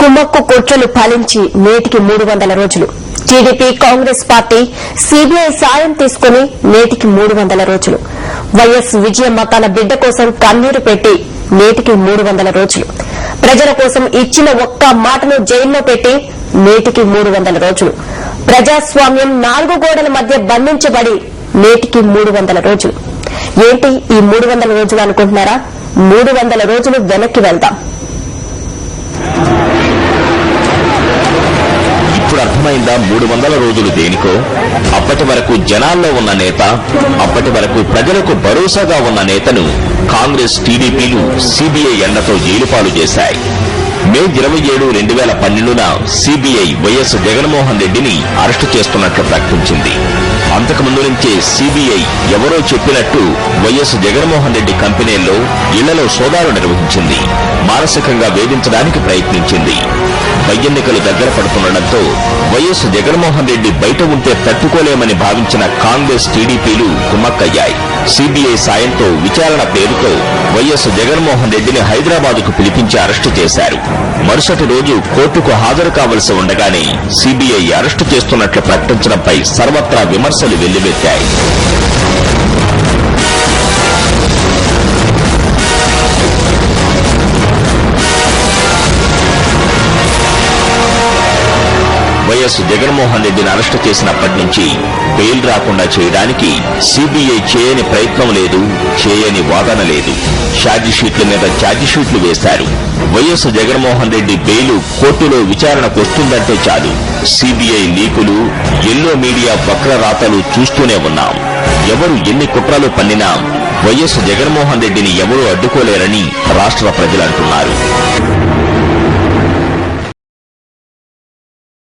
కుమ్మక్కు కుట్రలు ఫలించి నేటికి 300 రోజులు. టీడీపీ కాంగ్రెస్ పార్టీ సీబీఐ సాయం తీసుకుని నేటికి 300 రోజులు. వైఎస్ విజయమ్మ తన బిడ్డ కోసం కన్నీరు పెట్టి నేటికి 300 రోజులు. ప్రజల కోసం ఇచ్చిన ఒక్క మాటను జైల్లో పెట్టి నేటికి 300 రోజులు. ప్రజాస్వామ్యం 4 గోడల మధ్య బంధించబడి నేటికి 300 రోజులు. ఏంటి ఈ 300 రోజులు అనుకుంటున్నారా? 300 రోజులు వెనక్కి వెళ్దాం. ఇప్పుడు అర్థమైందా 300 రోజులు దేనికో? అప్పటి వరకు జనాల్లో ఉన్న నేత, అప్పటి వరకు ప్రజలకు భరోసాగా ఉన్న నేతను కాంగ్రెస్ టీడీపీలు సీబీఐ ఎండతో జైలుపాలు చేశాయి. మే 27, 2012న సీబీఐ వైఎస్ జగన్మోహన్ రెడ్డిని అరెస్టు చేస్తున్నట్లు ప్రకటించింది. అంతకుముందు నుంచే సీబీఐ ఎవరో చెప్పినట్టు వైఎస్ జగన్మోహన్ రెడ్డి కంపెనీల్లో ఇళ్లలో సోదాలు నిర్వహించింది. మానసికంగా వేధించడానికి ప్రయత్నించింది. ఎన్నికలు దగ్గర పడుతుండటంతో వైఎస్ జగన్మోహన్ రెడ్డి బయట ఉంటే తట్టుకోలేమని భావించిన కాంగ్రెస్ టీడీపీలు కుమ్మక్కయ్యాయి. సీబీఐ సాయంతో విచారణ పేరుతో వైఎస్ జగన్మోహన్ రెడ్డిని హైదరాబాద్కు పిలిపించి అరెస్టు చేశారు. మరుసటి రోజు కోర్టుకు హాజరు కావలసి ఉండగానే సీబీఐ అరెస్టు చేస్తున్నట్లు ప్రకటించడంపై సర్వత్రా విమర్శలు వెల్లువెత్తాయి. వైఎస్ జగన్మోహన్ రెడ్డిని అరెస్టు చేసినప్పటి నుంచి బెయిల్ రాకుండా చేయడానికి సీబీఐ చేయని ప్రయత్నం లేదు, చేయని వాదన లేదు. ఛార్జిషీట్ల మీద ఛార్జిషీట్లు వేశారు. వైఎస్ జగన్మోహన్ రెడ్డి బెయిల్ కోర్టులో విచారణకు వస్తుందంటే చాలు సీబీఐ లీకులు, ఎల్లో మీడియా వక్రరాతలు చూస్తూనే ఉన్నాం. ఎవరు ఎన్ని కుట్రలు పన్నినా వైఎస్ జగన్మోహన్ రెడ్డిని ఎవరూ అడ్డుకోలేరని రాష్ట్ర ప్రజలంటున్నారు.